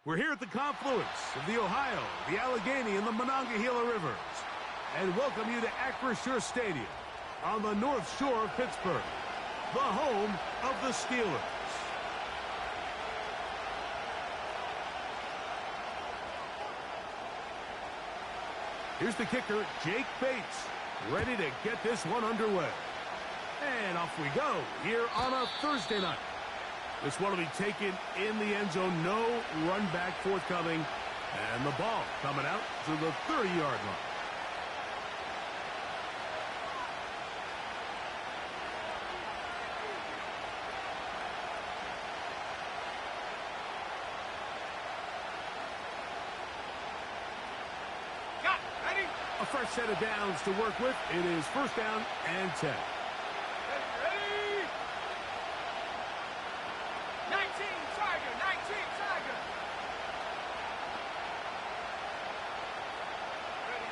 We're here at the confluence of the Ohio, the Allegheny, and the Monongahela Rivers, and welcome you to Acrisure Stadium on the North Shore of Pittsburgh, the home of the Steelers. Here's the kicker, Jake Bates, ready to get this one underway. And off we go here on a Thursday night. This one will be taken in the end zone. No run back forthcoming. And the ball coming out to the 30-yard line. A fresh set of downs to work with. It is first down and 10. Ready? 19 Tiger, 19 Tiger. Ready.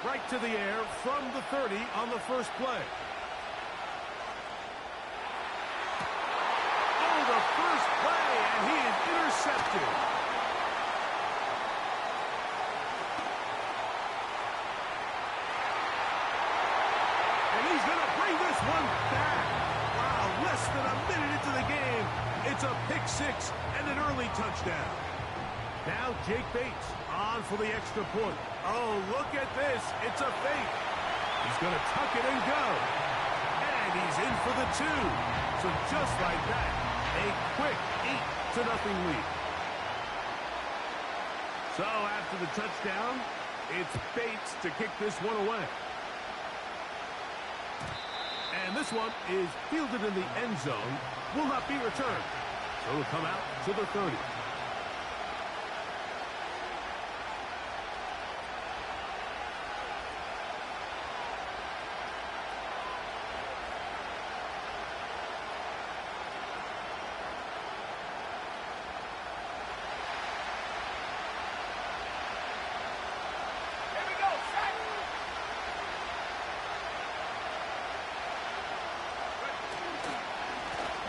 Right to the air from the 30 on the first play. Oh, the first play, and he is intercepted. One back. Wow, less than a minute into the game. It's a pick six and an early touchdown. Now Jake Bates on for the extra point. Oh, look at this. It's a fake. He's going to tuck it and go. And he's in for the two. So just like that, a quick 8-0 lead. So after the touchdown, it's Bates to kick this one away. And this one is fielded in the end zone, will not be returned. So it'll come out to the 30.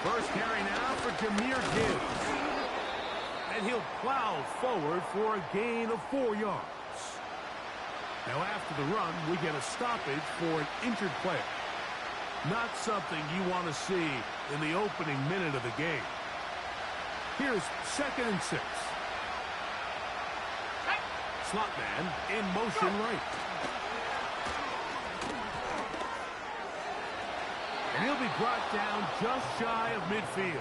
First carry now for Jahmyr Gibbs. And he'll plow forward for a gain of 4 yards. Now after the run, we get a stoppage for an injured player. Not something you want to see in the opening minute of the game. Here's 2nd and 6. Slot man in motion right. And he'll be brought down just shy of midfield.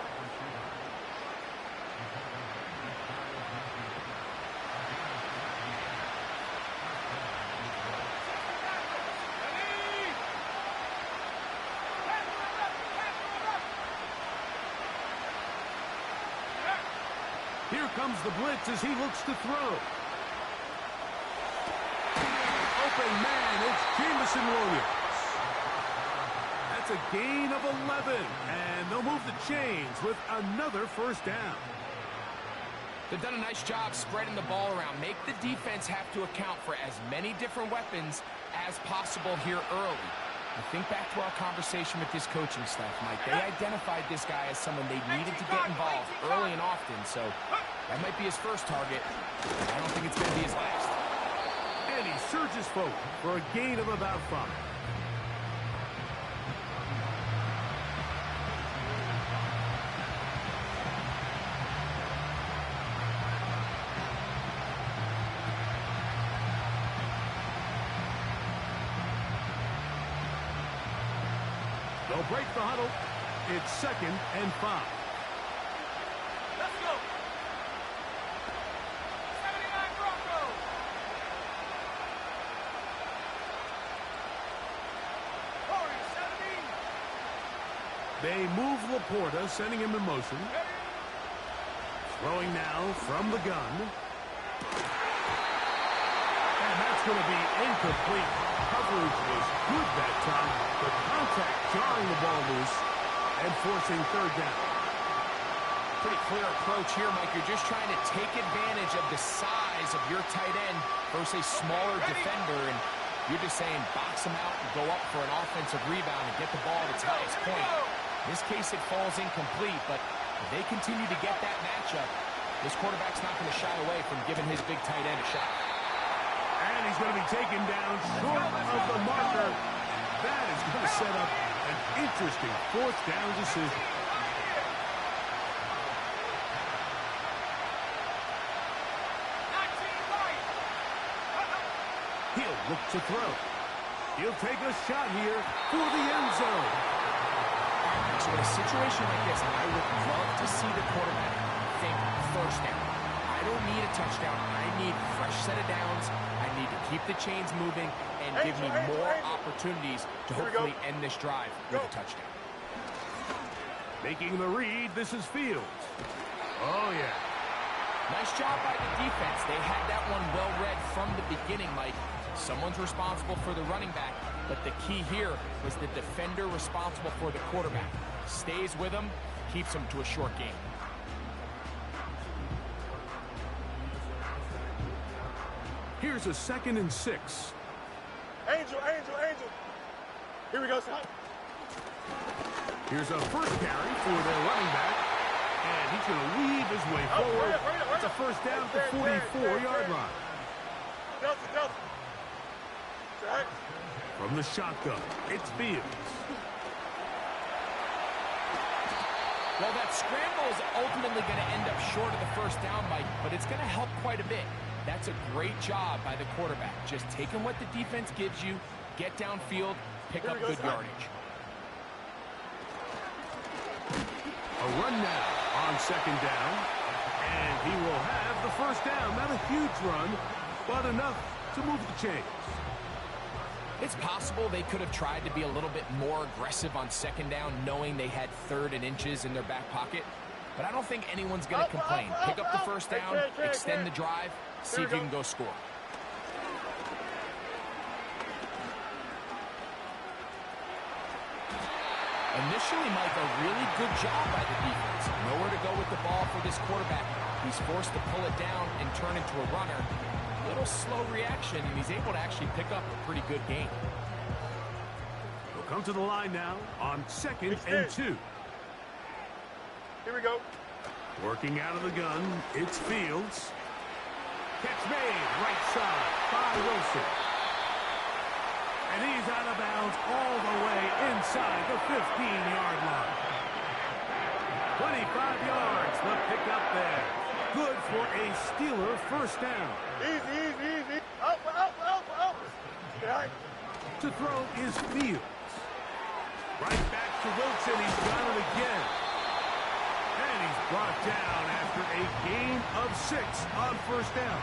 Here comes the blitz as he looks to throw. Open man, it's Jameson Williams. That's a gain of 11, and they'll move the chains with another first down. They've done a nice job spreading the ball around. Make the defense have to account for as many different weapons as possible here early. I think back to our conversation with this coaching staff, Mike. They identified this guy as someone they needed to get involved early and often, so that might be his first target. I don't think it's going to be his last. And he surges forward for a gain of about 5. They'll break the huddle. It's 2nd and 5. Let's go. 79 Broncos. Corey, 70. They move Laporta, sending him in motion. Throwing now from the gun. And that's going to be incomplete. Coverage was good that time, but contact jarring the ball loose and forcing 3rd down. Pretty clear approach here, Mike. You're just trying to take advantage of the size of your tight end versus a smaller defender, and you're just saying box him out and go up for an offensive rebound and get the ball at its highest point. In this case, it falls incomplete, but if they continue to get that matchup, This quarterback's not going to shy away from giving his big tight end a shot. And he's going to be taken down short of the marker. That is going to set up an interesting fourth down decision. He'll look to throw. He'll take a shot here for the end zone. So in a situation like this, I would love to see the quarterback think first down. I don't need a touchdown. I need a fresh set of downs. I need to keep the chains moving and give me more opportunities to hopefully end this drive with a touchdown. Making the read, this is Fields. Oh, yeah. Nice job by the defense. They had that one well read from the beginning, Mike. Someone's responsible for the running back, but the key here was the defender responsible for the quarterback. Stays with him, keeps him to a short game. Here's a 2nd and 6. Angel. Here we go, son. Here's a first carry for their running back. And he's going to weave his way forward. It's a first down at the 44-yard line. Delta. From the shotgun, it's Fields. Well, that scramble is ultimately going to end up short of the first down, Mike, but it's going to help quite a bit. That's a great job by the quarterback. Just taking what the defense gives you, get downfield, pick up good yardage. A run now on 2nd down. And he will have the first down. Not a huge run, but enough to move the chains. It's possible they could have tried to be a little bit more aggressive on 2nd down, knowing they had 3rd and inches in their back pocket. But I don't think anyone's going to complain. Pick up the first down, extend the drive, see if you can go score. Initially, Mike, a really good job by the defense. Nowhere to go with the ball for this quarterback. He's forced to pull it down and turn into a runner. A little slow reaction, and he's able to actually pick up a pretty good gain. He'll come to the line now on 2nd and 2. Here we go. Working out of the gun, it's Fields. Catch made, right side by Wilson. And he's out of bounds all the way inside the 15-yard line. 25 yards, the pickup there. Good for a Steeler first down. Easy. Up. Okay. To throw is Fields. Right back to Wilson. He's got it again. And he's brought down after a gain of 6 on first down.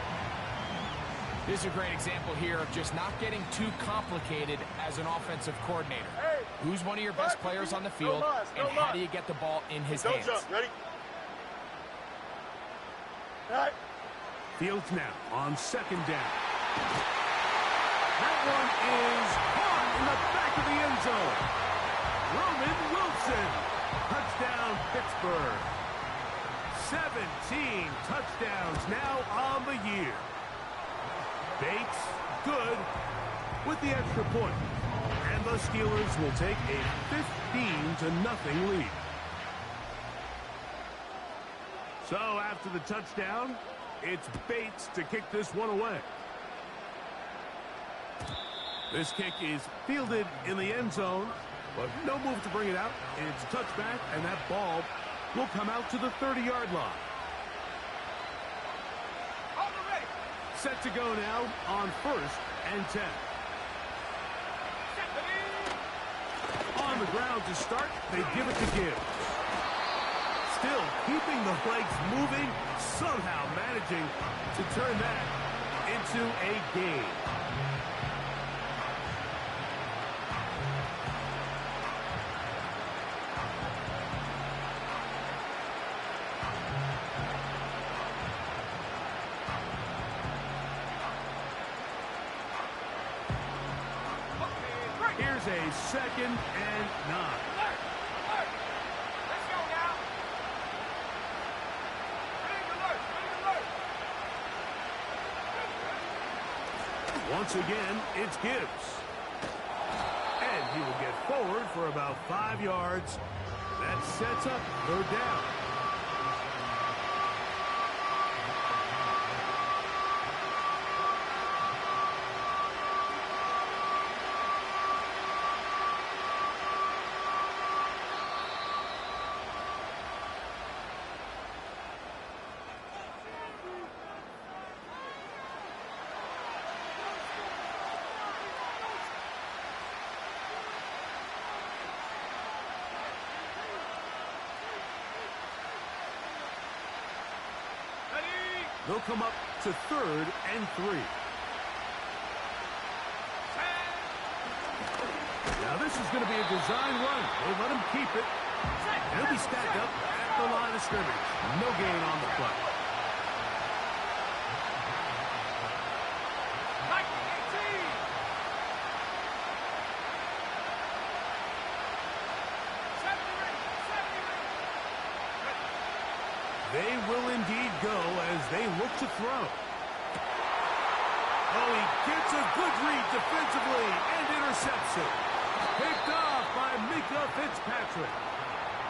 This is a great example here of just not getting too complicated as an offensive coordinator. Hey, who's one of your best players on the field, and how do you get the ball in his hands? Don't jump. Ready? All right. Fields now on 2nd down. That one is caught in the back of the end zone. Roman Wilson. Touchdown, Pittsburgh. 17 touchdowns now on the year. Bates, good, with the extra point. And the Steelers will take a 15-0 lead. So after the touchdown, it's Bates to kick this one away. This kick is fielded in the end zone, but no move to bring it out. It's a touchback, and that ball will come out to the 30-yard line. Set to go now on 1st and 10. On the ground to start, they give it to Gibbs. Still keeping the legs moving, somehow managing to turn that into a gain. Here's a 2nd and 9. Let's go now. Once again, it's Gibbs. And he will get forward for about 5 yards. That sets up 3rd down. They'll come up to 3rd and 3. Now this is going to be a design run. They let him keep it. He'll be stacked up at the line of scrimmage. No gain on the play. They will indeed go as they look to throw. Oh, he gets a good read defensively and intercepts it. Picked off by Minkah Fitzpatrick.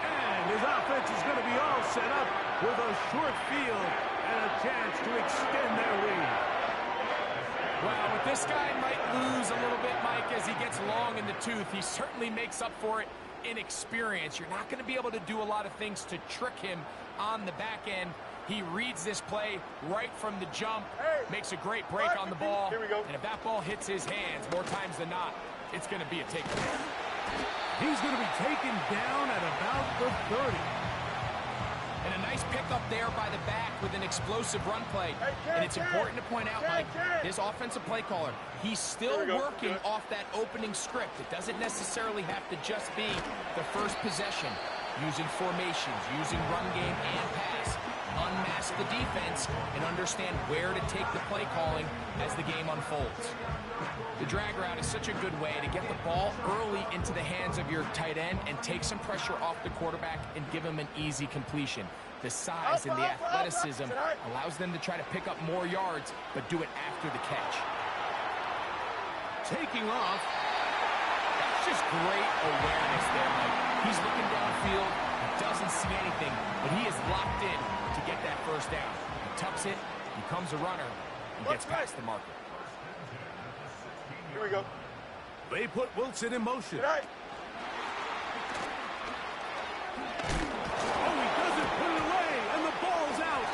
And his offense is going to be all set up with a short field and a chance to extend their lead. Wow, but this guy might lose a little bit, Mike, as he gets long in the tooth. He certainly makes up for it in experience. You're not going to be able to do a lot of things to trick him on the back end. He reads this play right from the jump, makes a great break on the ball, and if that ball hits his hands more times than not, it's going to be a takeaway. He's going to be taken down at about the 30. And a nice pickup there by the back with an explosive run play. And it's important to point out, Mike, this offensive play caller, he's still working off that opening script. It doesn't necessarily have to just be the first possession. Using formations, using run game and pass. Unmask the defense and understand where to take the play calling as the game unfolds. The drag route is such a good way to get the ball early into the hands of your tight end and take some pressure off the quarterback and give him an easy completion. The size and the athleticism allows them to try to pick up more yards, but do it after the catch. Taking off. That's just great awareness there, Mike. He's looking downfield, he doesn't see anything, but he is locked in to get that first down. He tucks it, becomes a runner, and gets past the marker. Here we go. They put Wilson in motion. Oh, he doesn't put it away, and the ball's out.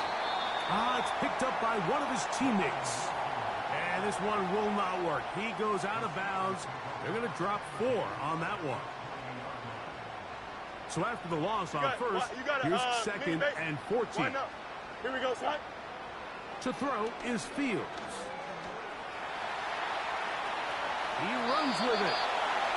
It's picked up by one of his teammates. And this one will not work. He goes out of bounds. They're going to drop 4 on that one. So after the loss on first, here's 2nd and 14. Here we go, son. To throw is Fields. He runs with it.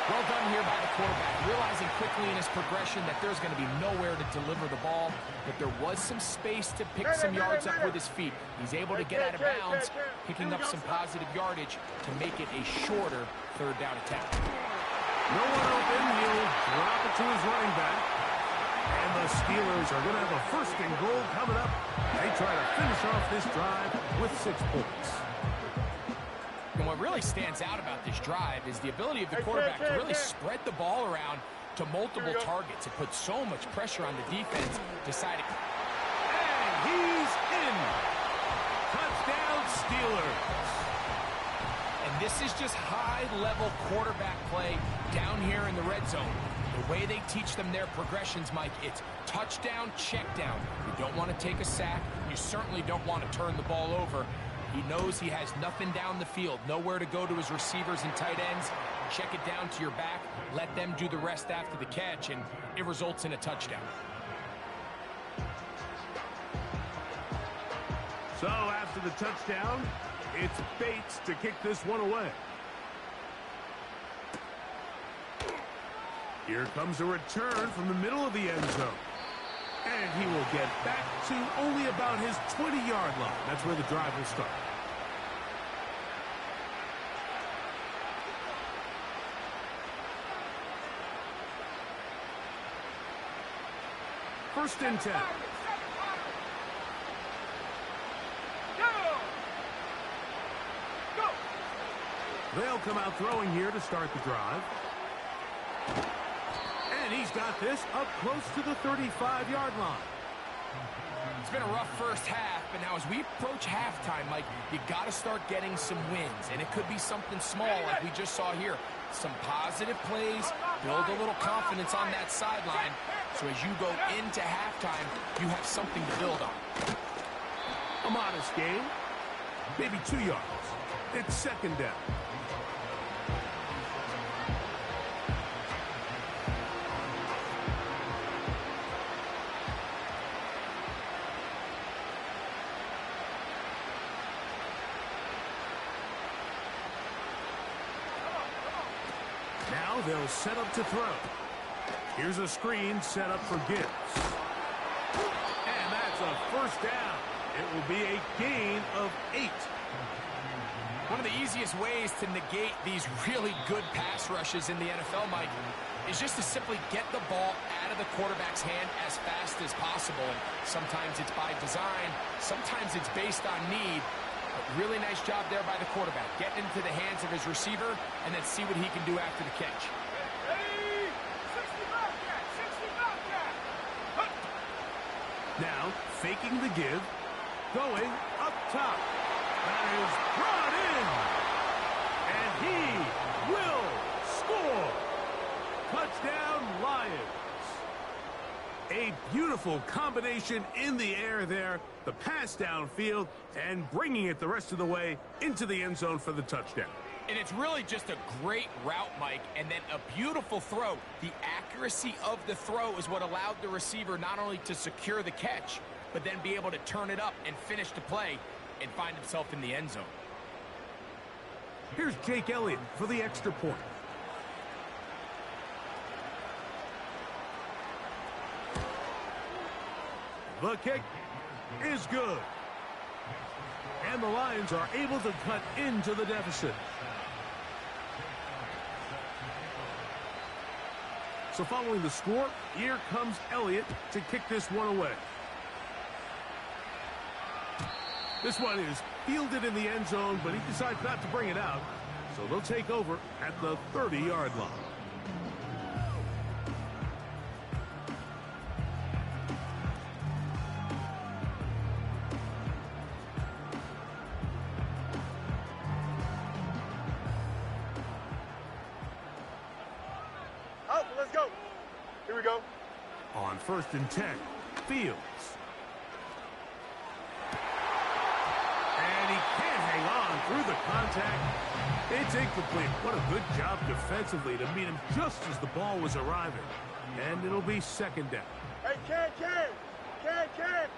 Well done here by the quarterback, realizing quickly in his progression that there's going to be nowhere to deliver the ball, but there was some space to pick some yards up with his feet. He's able to get out of bounds, picking up some positive yardage to make it a shorter 3rd down attempt. No one open. He'll drop it to his running back. And the Steelers are going to have a 1st and goal coming up. They try to finish off this drive with 6 points. And what really stands out about this drive is the ability of the quarterback to really spread the ball around to multiple targets. It puts so much pressure on the defense, deciding. And he's in. Touchdown, Steelers. And this is just high-level quarterback play down here in the red zone. The way they teach them their progressions, Mike, it's touchdown, check down. You don't want to take a sack. You certainly don't want to turn the ball over. He knows he has nothing down the field, nowhere to go to his receivers and tight ends. Check it down to your back, let them do the rest after the catch, and it results in a touchdown. So after the touchdown, it's Bates to kick this one away. Here comes a return from the middle of the end zone. And he will get back to only about his 20-yard line. That's where the drive will start. First and 10. They'll come out throwing here to start the drive. And he's got this up close to the 35-yard line. It's been a rough first half, but now as we approach halftime, Mike, you got to start getting some wins. And it could be something small like we just saw here. Some positive plays, build a little confidence on that sideline. So as you go into halftime, you have something to build on. A modest gain, maybe 2 yards. It's second down. Now they'll set up to throw. Here's a screen set up for Gibbs. And that's a first down. It will be a gain of 8. One of the easiest ways to negate these really good pass rushes in the NFL, Mike, is just to simply get the ball out of the quarterback's hand as fast as possible. And sometimes it's by design, sometimes it's based on need. But really nice job there by the quarterback, getting into the hands of his receiver and then see what he can do after the catch. Now, faking the give, going up top. That is brought in. And he will score. Touchdown, Lions. A beautiful combination in the air there. The pass downfield and bringing it the rest of the way into the end zone for the touchdown. And it's really just a great route, Mike, and then a beautiful throw. The accuracy of the throw is what allowed the receiver not only to secure the catch, but then be able to turn it up and finish the play and find himself in the end zone. Here's Jake Elliott for the extra point. The kick is good. And the Lions are able to cut into the deficit. So following the score, here comes Elliott to kick this one away. This one is fielded in the end zone, but he decides not to bring it out. So they'll take over at the 30-yard line. Out, let's go. Here we go. On 1st and 10, Fields. And he can't hang on through the contact. It's incomplete. What a good job defensively to meet him just as the ball was arriving. And it'll be 2nd down. Hey, can.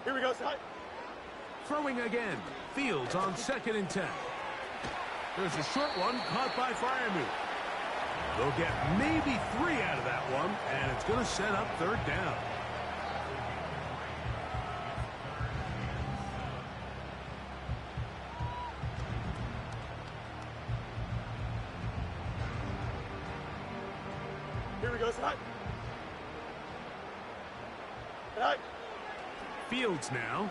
Here we go, son. Throwing again. Fields on 2nd and 10. There's a short one caught by Freiermuth. They'll get maybe 3 out of that one, and it's going to set up 3rd down. Here we go, son. Right. Fields now.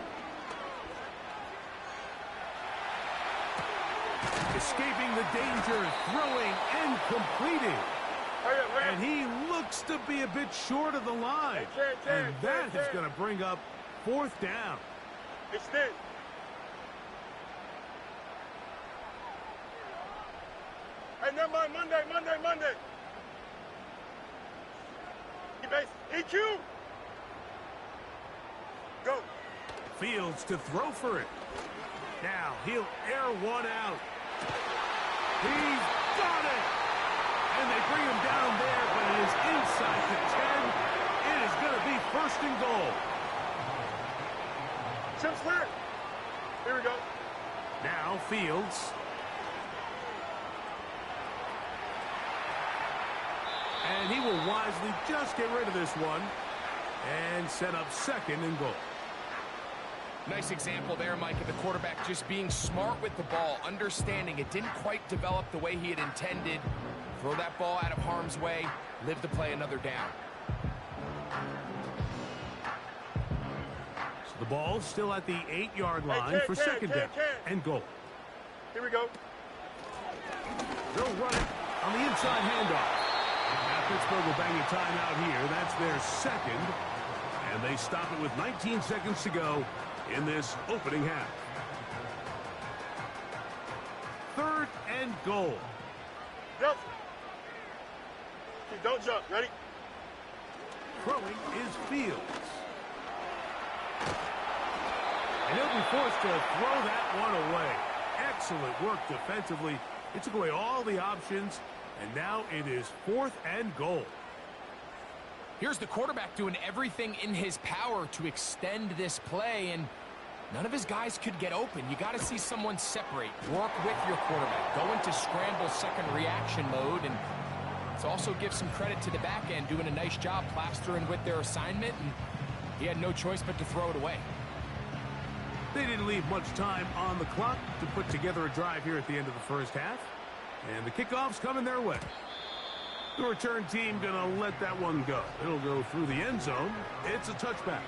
Escaping the danger, throwing and completing. Hurry up. And he looks to be a bit short of the line. And that is going to bring up 4th down. Extend. Hey, never mind. Monday. Base. EQ. Go. Fields to throw for it. Now he'll air one out. He's got it! And they bring him down there, but it is inside the 10. It is going to be 1st and goal. Chip's clear. Here we go. Now Fields. And he will wisely just get rid of this one and set up 2nd and goal. Nice example there, Mike, of the quarterback just being smart with the ball, understanding it didn't quite develop the way he had intended. Throw that ball out of harm's way, live to play another down. So the ball's still at the 8-yard line for 2nd down and goal. Here we go. They'll run it on the inside handoff. Now Pittsburgh will bang a timeout here. That's their 2nd. And they stop it with 19 seconds to go in this opening half. 3rd and goal. Yep. Don't jump. Ready? Throwing is Fields. And he'll be forced to throw that one away. Excellent work defensively. It took away all the options, and now it is 4th and goal. Here's the quarterback doing everything in his power to extend this play, and none of his guys could get open. You got to see someone separate, work with your quarterback, go into scramble 2nd reaction mode, and Let's also give some credit to the back end doing a nice job plastering with their assignment, and he had no choice but to throw it away. They didn't leave much time on the clock to put together a drive here at the end of the first half. And the kickoff's coming their way. The return team going to let that one go. It'll go through the end zone. It's a touchback.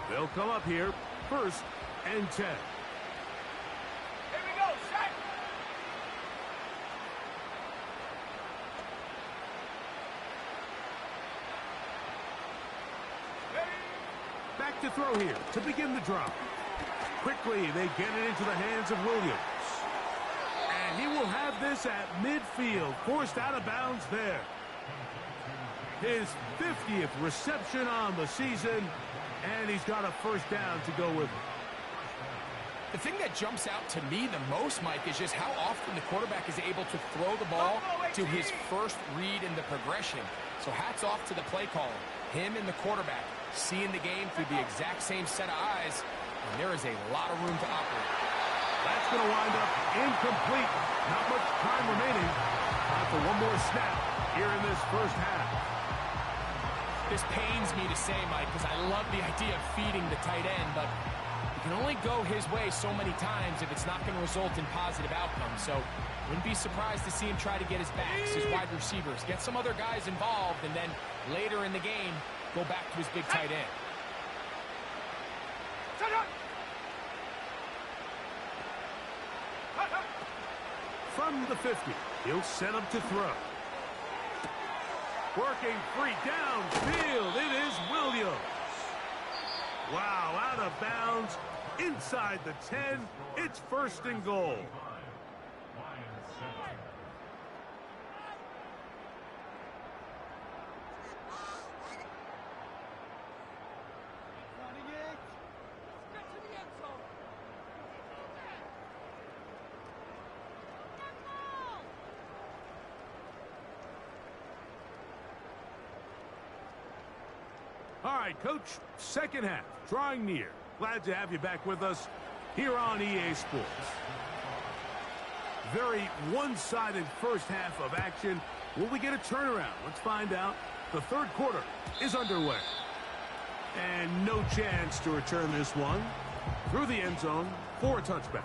They'll come up here, 1st and 10. Here we go, set! Back to throw here to begin the drive. Quickly, they get it into the hands of Williams. And he will have this at midfield, forced out of bounds there. His 50th reception on the season, and he's got a first down to go with it. The thing that jumps out to me the most, Mike, is just how often the quarterback is able to throw the ball to his first read in the progression. So hats off to the play caller. Him and the quarterback seeing the game through the exact same set of eyes, and there is a lot of room to operate. That's going to wind up incomplete. Not much time remaining. Time for one more snap here in this first half. This pains me to say, Mike, because I love the idea of feeding the tight end, but you can only go his way so many times if it's not going to result in positive outcomes. So wouldn't be surprised to see him try to get his backs, his wide receivers, get some other guys involved, and then later in the game, go back to his big tight end. From the 50, he'll set up to throw. Working free downfield, it is Williams. Wow, out of bounds, inside the 10, it's 1st and goal. All right, Coach, second half, drawing near. Glad to have you back with us here on EA Sports. Very one-sided first half of action. Will we get a turnaround? Let's find out. The third quarter is underway. And no chance to return this one through the end zone for a touchback.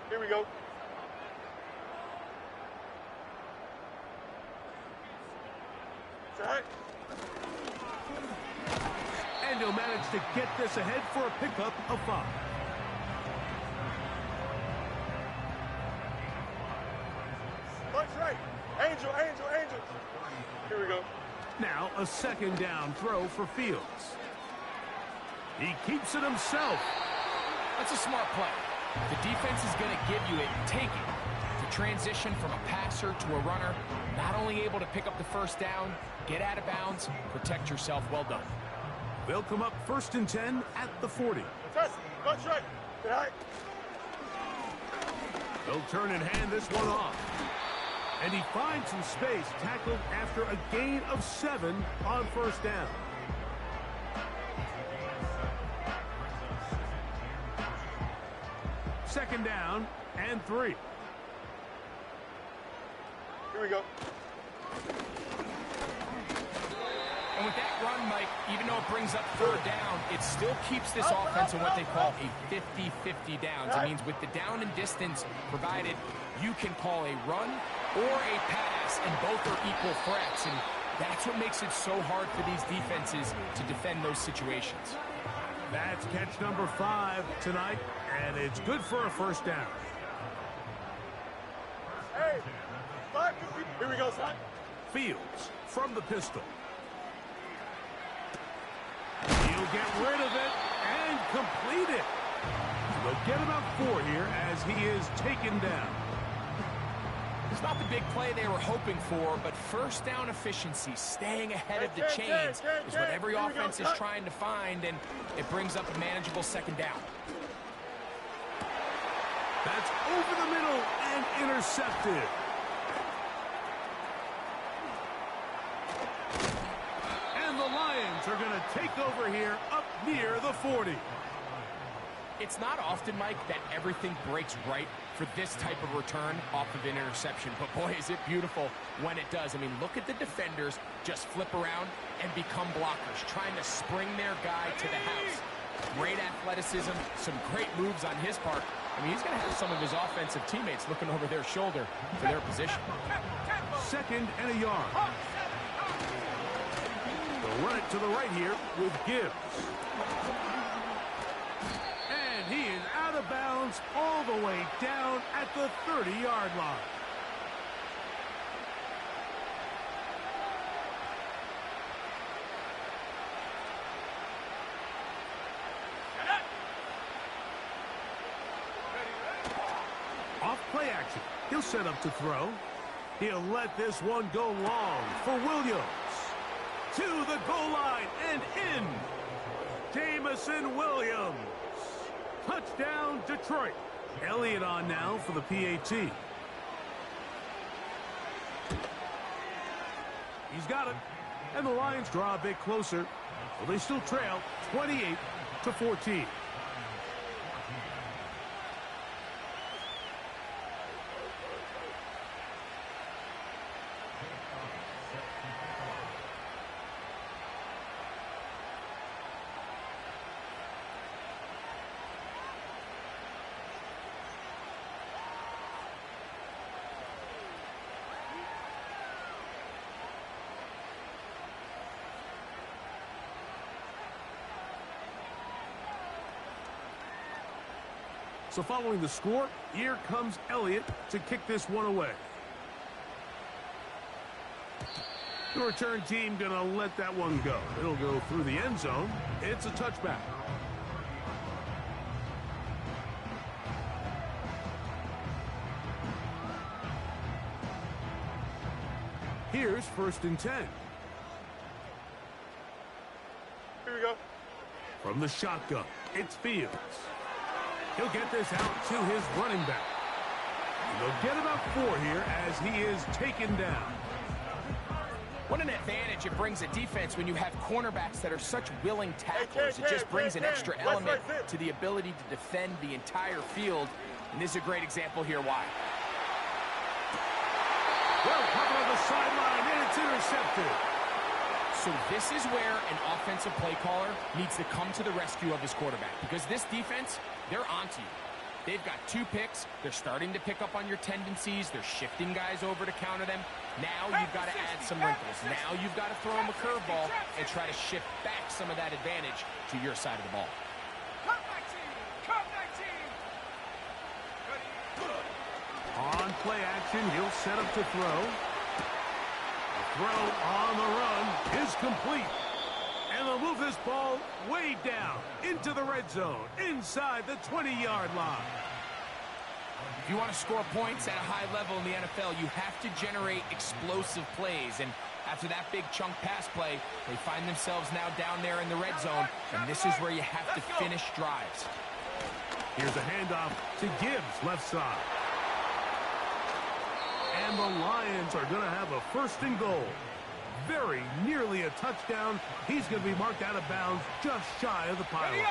Here we go. Set. And he'll manage to get this ahead for a pickup of 5. Punch right. Angel, angel, angel. Here we go. Now a second down throw for Fields. He keeps it himself. That's a smart play. The defense is going to give you it, take it. To transition from a passer to a runner, not only able to pick up the first down, get out of bounds, protect yourself. Well done. They'll come up 1st and 10 at the 40. Test. Punch right. Right. They'll turn and hand this one off. And he finds some space, tackled after a gain of 7 on 1st down. Second down and 3. Here we go. And with that run, Mike, even though it brings up 3rd down, it still keeps this offense in what they call a 50-50 downs. It means with the down and distance provided, you can call a run or a pass, and both are equal threats. And that's what makes it so hard for these defenses to defend those situations. That's catch number 5 tonight, and it's good for a 1st down. Hey, 5, here we go, son. Fields from the pistol. He'll get rid of it and complete it. They'll get about 4 here as he is taken down. It's not the big play they were hoping for, but first down efficiency, staying ahead of the chains, is what every offense is trying to find, and it brings up a manageable second down. That's over the middle and intercepted. And the Lions are going to take over here up near the 40. It's not often, Mike, that everything breaks right for this type of return off of an interception. But, boy, is it beautiful when it does. I mean, look at the defenders just flip around and become blockers, trying to spring their guy to the house. Great athleticism, some great moves on his part. I mean, he's going to have some of his offensive teammates looking over their shoulder for their position. 2nd and a yard. They'll run it to the right here with Gibbs. He is out of bounds all the way down at the 30-yard line. Off play action. He'll set up to throw. He'll let this one go long for Williams. To the goal line and in. Jameson Williams. Touchdown, Detroit. Elliott on now for the PAT. He's got it. And the Lions draw a bit closer. Well, they still trail 28-14. So following the score, here comes Elliott to kick this one away. The return team going to let that one go. It'll go through the end zone. It's a touchback. Here's 1st and 10. Here we go. From the shotgun, it's Fields. He'll get this out to his running back. They'll get about 4 here as he is taken down. What an advantage it brings a defense when you have cornerbacks that are such willing tacklers. It just brings an extra element to the ability to defend the entire field. And this is a great example here why. Well, covered on the sideline, and it's intercepted. So this is where an offensive play caller needs to come to the rescue of his quarterback. Because this defense, they're onto you. They've got 2 picks. They're starting to pick up on your tendencies. They're shifting guys over to counter them. Now you've got to add some wrinkles. Now you've got to throw them a curveball and try to shift back some of that advantage to your side of the ball. On play action, he'll set up to throw. The throw on the run is complete. And they'll move this ball way down into the red zone, inside the 20-yard line. If you want to score points at a high level in the NFL, you have to generate explosive plays. And after that big chunk pass play, they find themselves now down there in the red zone. And this is where you have to finish drives. Here's a handoff to Gibbs, left side. And the Lions are going to have a 1st and goal. Very nearly a touchdown. He's going to be marked out of bounds just shy of the pylon. Here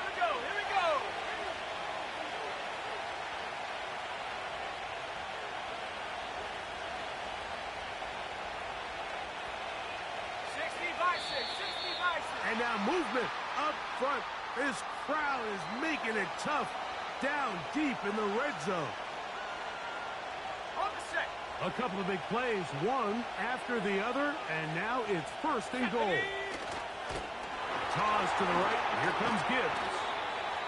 we go. Here we go. 60-6. And now movement up front. This crowd is making it tough down deep in the red zone. A couple of big plays, one after the other, and now it's 1st and goal. Toss to the right, and here comes Gibbs.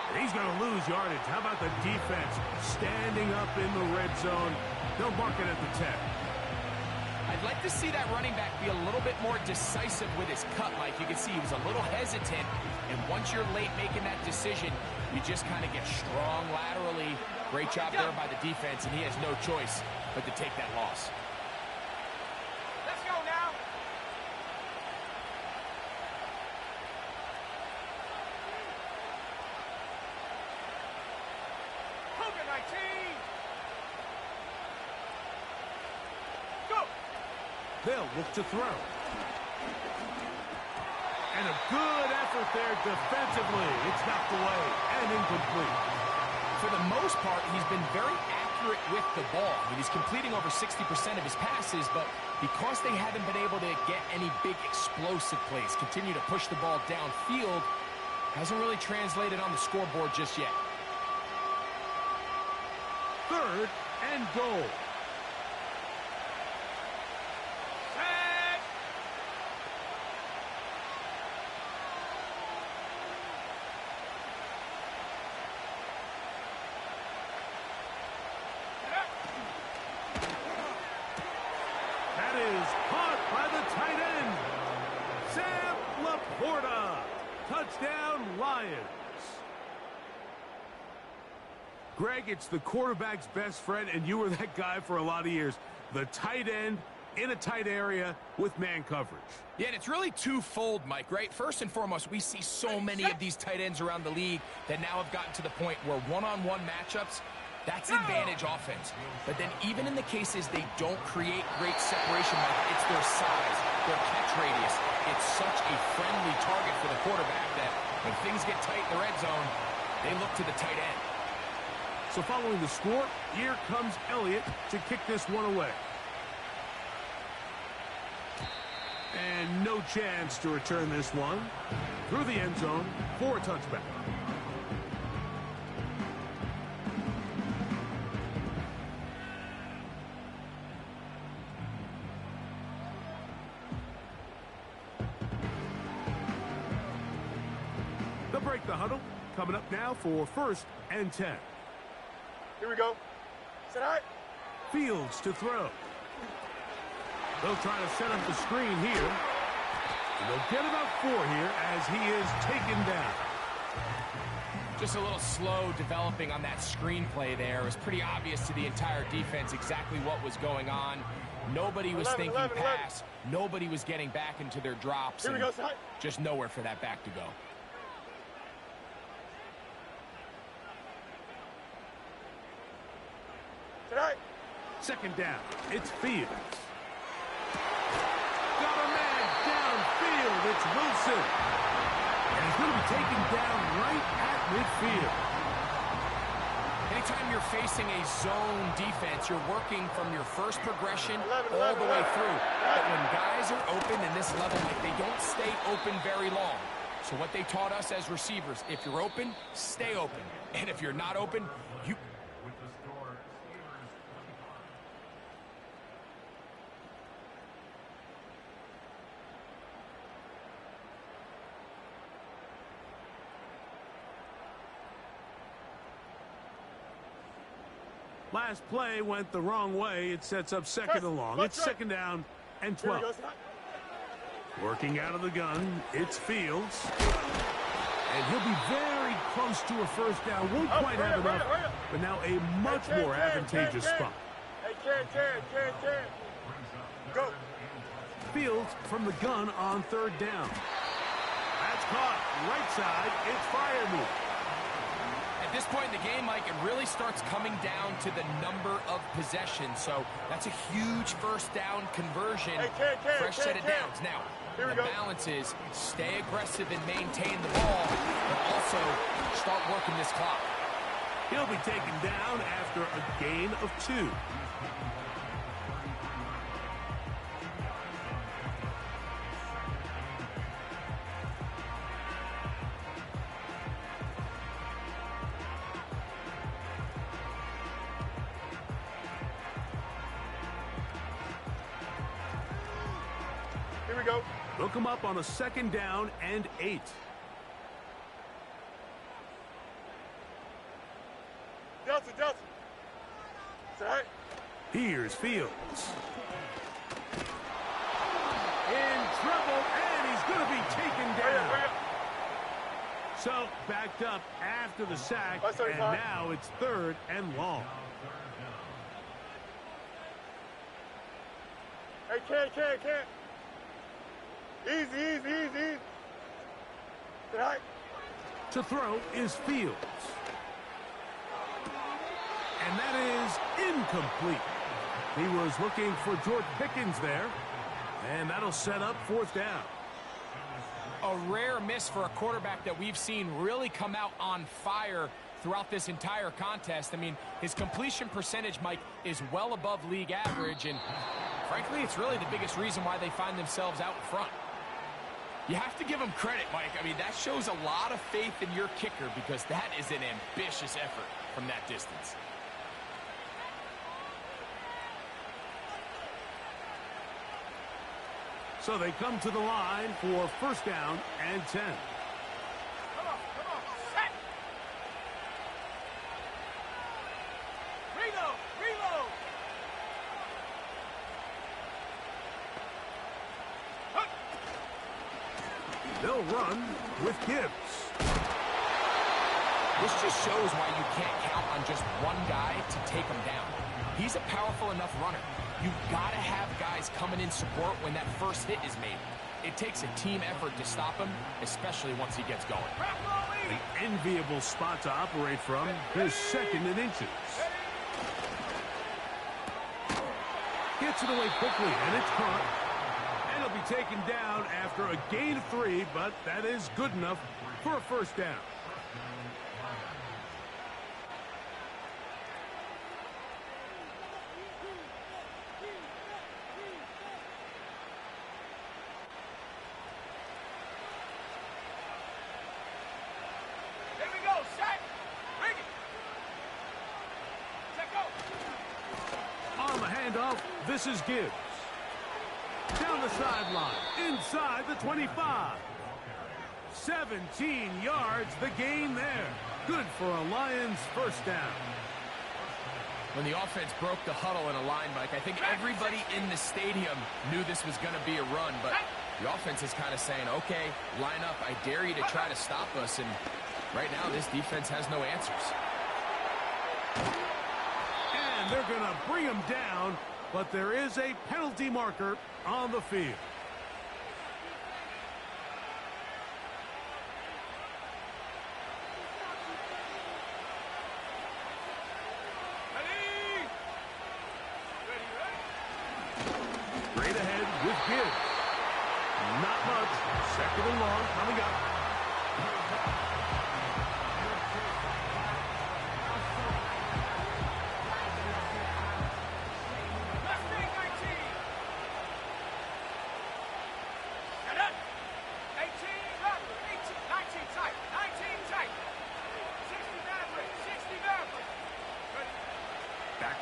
And he's going to lose yardage. How about the defense standing up in the red zone? They'll mark it at the 10. I'd like to see that running back be a little bit more decisive with his cut. Like you can see, he was a little hesitant. And once you're late making that decision, you just kind of get strong laterally. Great job there by the defense, and he has no choice but to take that loss. Let's go now. COVID-19. Go. They'll look to throw. And a good effort there defensively. It's knocked away and incomplete. For the most part, he's been very accurate with the ball. I mean, he's completing over 60% of his passes, but because they haven't been able to get any big explosive plays, continue to push the ball downfield, hasn't really translated on the scoreboard just yet. 3rd and goal. That is caught by the tight end, Sam Laporta. Touchdown, Lions. Greg, it's the quarterback's best friend, and you were that guy for a lot of years. The tight end in a tight area with man coverage. Yeah, and it's really twofold, Mike, right? First and foremost, we see so many of these tight ends around the league that now have gotten to the point where one-on-one matchups, that's advantage offense. But then even in the cases they don't create great separation, Mike, it's their size, their catch radius. It's such a friendly target for the quarterback that when things get tight in the red zone, they look to the tight end. So following the score, here comes Elliott to kick this one away. And no chance to return this one through the end zone for a touchback. They'll break the huddle. Coming up now for 1st and 10. Here we go. Sit high. Fields to throw. They'll try to set up the screen here. And they'll get about 4 here as he is taken down. Just a little slow developing on that screenplay there. It was pretty obvious to the entire defense exactly what was going on. Nobody was thinking pass. Nobody was getting back into their drops. Here we go, side. Just nowhere for that back to go. Tonight. 2nd down. It's Fields. Got a man downfield. It's Wilson. And he's going to be taken down right at midfield. Anytime you're facing a zone defense, you're working from your first progression all the way through. But when guys are open in this level, like, they don't stay open very long. So what they taught us as receivers, if you're open, stay open. And if you're not open, you... Last play went the wrong way. It sets up 2nd and long. It's 2nd down and 12. Working out of the gun, it's Fields. And he'll be very close to a 1st down. Won't quite have enough, but now a much more advantageous spot. Hey, Ken. Go. Fields from the gun on 3rd down. That's caught. Right side, it's Freiermuth. At this point in the game, Mike, it really starts coming down to the number of possessions. So that's a huge 1st down conversion. Fresh set of downs. Now, the balance is stay aggressive and maintain the ball, but also start working this clock. He'll be taken down after a gain of 2. Here we go. They'll come up on a 2nd down and 8. Delta. Sit high. Here's Fields. treble, and he's going to be taken down. So, backed up after the sack, and now it's 3rd and long. Hey, Ken. Easy. Good night. To throw is Fields. And that is incomplete. He was looking for George Pickens there. And that'll set up 4th down. A rare miss for a quarterback that we've seen really come out on fire throughout this entire contest. I mean, his completion percentage, Mike, is well above league average. And frankly, it's really the biggest reason why they find themselves out in front. You have to give him credit, Mike. I mean, that shows a lot of faith in your kicker because that is an ambitious effort from that distance. So they come to the line for 1st down and 10. Come on, set. Reload. They'll run with Gibbs. This just shows why you can't count on just one guy to take him down. He's a powerful enough runner. You've got to have guys coming in support when that first hit is made. It takes a team effort to stop him, especially once he gets going. The enviable spot to operate from, his 2nd and inches. Gets it away quickly, and it's caught. And he'll be taken down after a gain of 3, but that is good enough for a 1st down. This is Gibbs. Down the sideline, inside the 25. 17 yards, the gain there. Good for a Lions 1st down. When the offense broke the huddle in a line, Mike, I think everybody in the stadium knew this was going to be a run, but the offense is kind of saying, okay, line up, I dare you to try to stop us, and right now this defense has no answers. And they're going to bring him down, but there is a penalty marker on the field. Straight ahead with Gibbs. Not much. 2nd and long coming up.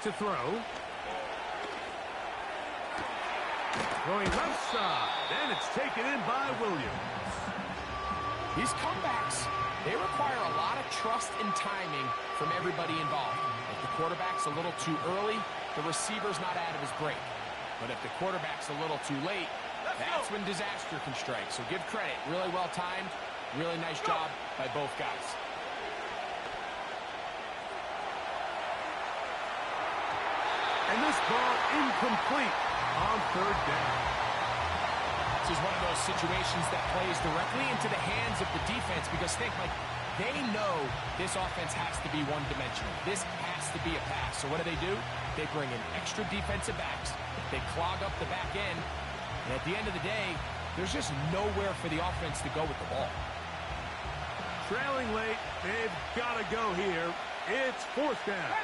To throw. Throwing left side, and it's taken in by Williams. These comebacks, they require a lot of trust and timing from everybody involved. If the quarterback's a little too early, the receiver's not out of his break. But if the quarterback's a little too late, that's when disaster can strike. So give credit, really well timed, really nice job by both guys. And this ball incomplete on 3rd down. This is one of those situations that plays directly into the hands of the defense because think, Mike, they know this offense has to be one-dimensional. This has to be a pass. So what do? They bring in extra defensive backs. They clog up the back end. And at the end of the day, there's just nowhere for the offense to go with the ball. Trailing late, they've got to go here. It's 4th down.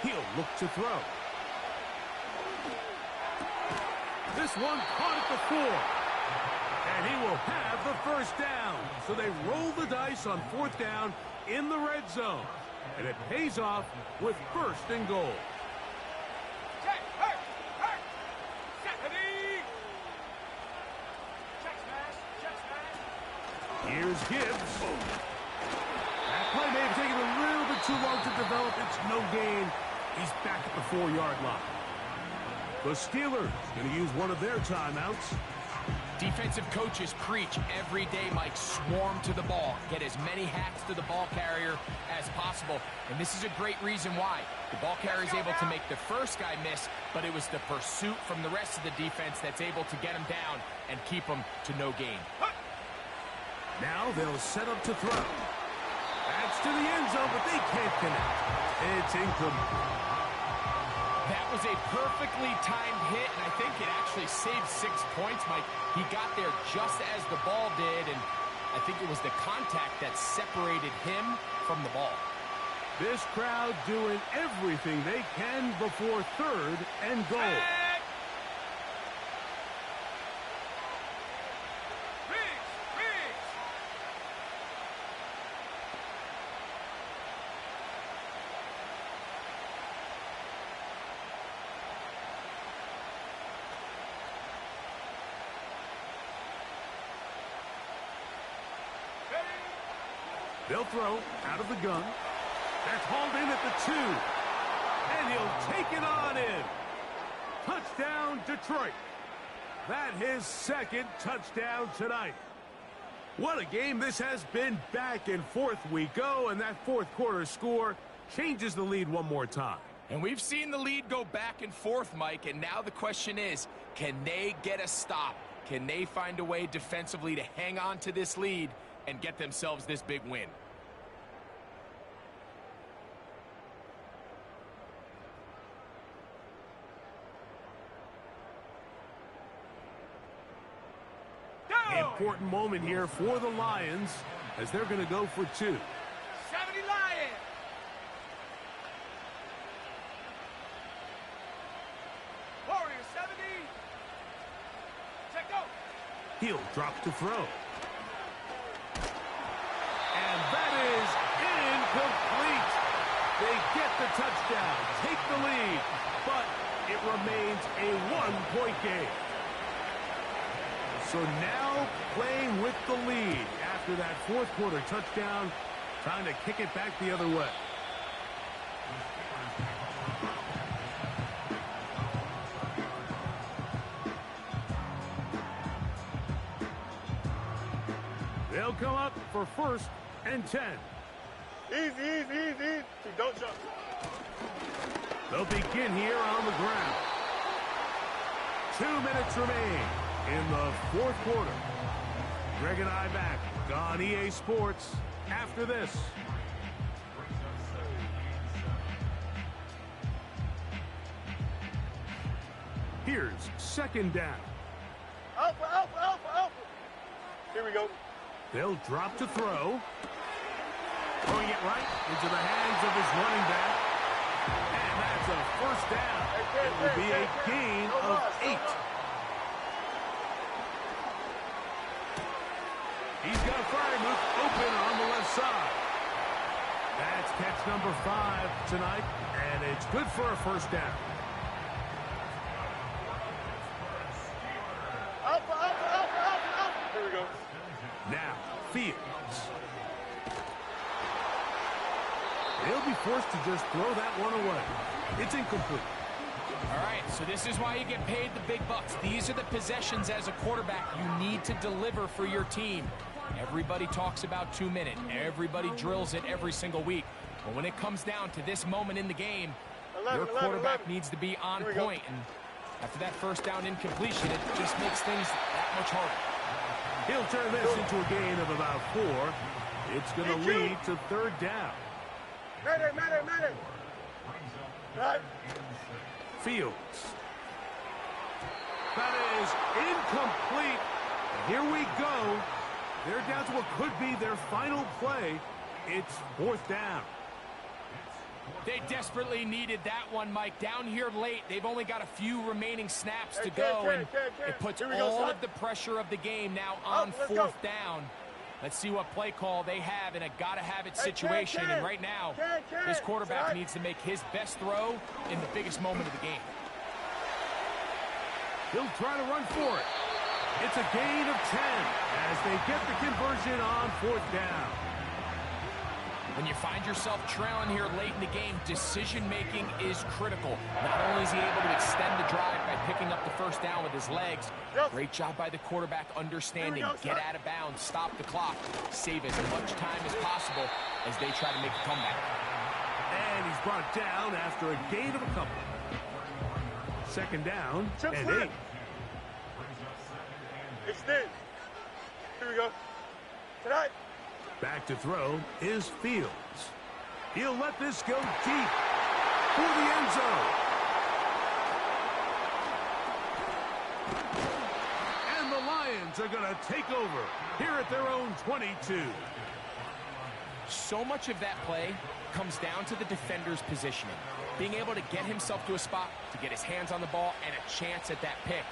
He'll look to throw. This one caught at the 4. And he will have the 1st down. So they roll the dice on 4th down in the red zone. And it pays off with 1st and goal. Here's Gibbs. too long to develop. It's no gain. He's back at the 4-yard line. The Steelers going to use one of their timeouts. Defensive coaches preach every day, Mike, swarm to the ball. Get as many hacks to the ball carrier as possible. And this is a great reason why. The ball carrier is able to make the first guy miss, but it was the pursuit from the rest of the defense that's able to get him down and keep him to no gain. Now they'll set up to throw. That's to the end zone, but they can't connect. It's incomplete. That was a perfectly timed hit, and I think it actually saved 6 points, Mike. He got there just as the ball did, and I think it was the contact that separated him from the ball. This crowd doing everything they can before 3rd and goal. They'll throw out of the gun. That's hauled in at the 2. And he'll take it on in. Touchdown, Detroit. That his 2nd touchdown tonight. What a game this has been. Back and forth we go, and that 4th quarter score changes the lead one more time. And we've seen the lead go back and forth, Mike, and now the question is, can they get a stop? Can they find a way defensively to hang on to this lead and get themselves this big win? Important moment here for the Lions as they're going to go for 2. 70 Lions! Warriors 70! Check go! He'll drop to throw. And that is incomplete. They get the touchdown, take the lead, but it remains a 1-point game. So now playing with the lead after that 4th quarter touchdown, trying to kick it back the other way. They'll come up for 1st and 10. Easy. Don't jump. They'll begin here on the ground. 2 minutes remain in the 4th quarter. Greg and I back on EA Sports after this. Here's 2nd down. Alpha. Here we go. They'll drop to throw. Throwing it right into the hands of his running back. And that's a 1st down. It will be a gain of 8. He's got Freiermuth open on the left side. That's catch number 5 tonight, and it's good for a 1st down. Alpha. Here we go. Now, Fields. They'll be forced to just throw that one away. It's incomplete. All right, so this is why you get paid the big bucks. These are the possessions as a quarterback you need to deliver for your team. Everybody talks about 2 minutes. Everybody drills it every single week. But when it comes down to this moment in the game, your quarterback needs to be on point. And after that 1st down incompletion, it just makes things that much harder. He'll turn this into a gain of about 4. It's going to lead to 3rd down. Mayday. Right. Fields. That is incomplete. Here we go. They're down to what could be their final play. It's 4th down. They desperately needed that one, Mike. Down here late, they've only got a few remaining snaps to go, and it puts all of the pressure of the game now on 4th down. Let's see what play call they have in a gotta-have-it situation. And right now, this quarterback needs to make his best throw in the biggest moment of the game. He'll try to run for it. It's a gain of 10 as they get the conversion on 4th down. When you find yourself trailing here late in the game, decision-making is critical. Not only is he able to extend the drive by picking up the first down with his legs, great job by the quarterback understanding, get out of bounds, stop the clock, save as much time as possible as they try to make a comeback. And he's brought down after a gain of a couple. Second down and 8. Extend. Here we go. Tonight. Back to throw is Fields. He'll let this go deep for the end zone. And the Lions are going to take over here at their own 22. So much of that play comes down to the defender's positioning. Being able to get himself to a spot, to get his hands on the ball, and a chance at that pick.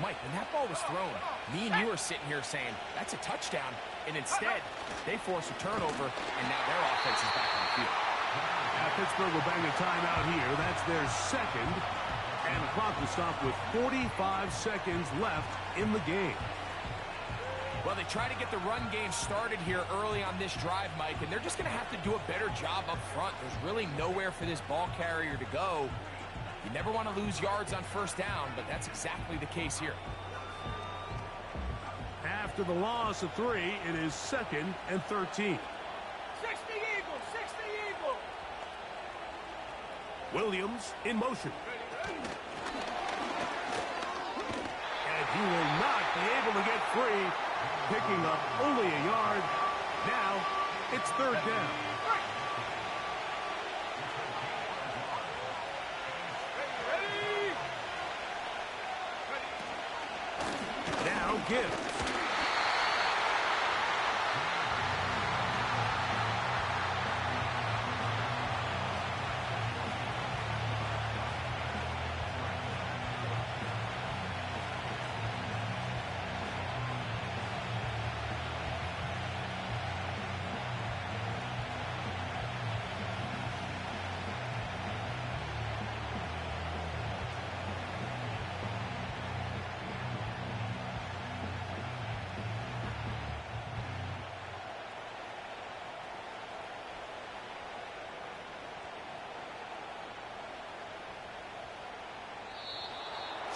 Mike, when that ball was thrown, me and you are sitting here saying, that's a touchdown. And instead, they force a turnover, and now their offense is back on the field. Pittsburgh will bang a timeout here. That's their second. And the clock will stop with 45 seconds left in the game. Well, they try to get the run game started here early on this drive, Mike, and they're just going to have to do a better job up front. There's really nowhere for this ball carrier to go. You never want to lose yards on first down, but that's exactly the case here. After the loss of 3, it is 2nd and 13. 60 Eagles, 60 Eagles. Williams in motion. And he will not be able to get free, picking up only a yard. Now it's 3rd down. Now Gibbs.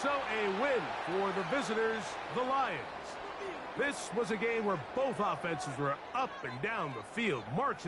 So a win for the visitors, the Lions. This was a game where both offenses were up and down the field, marching.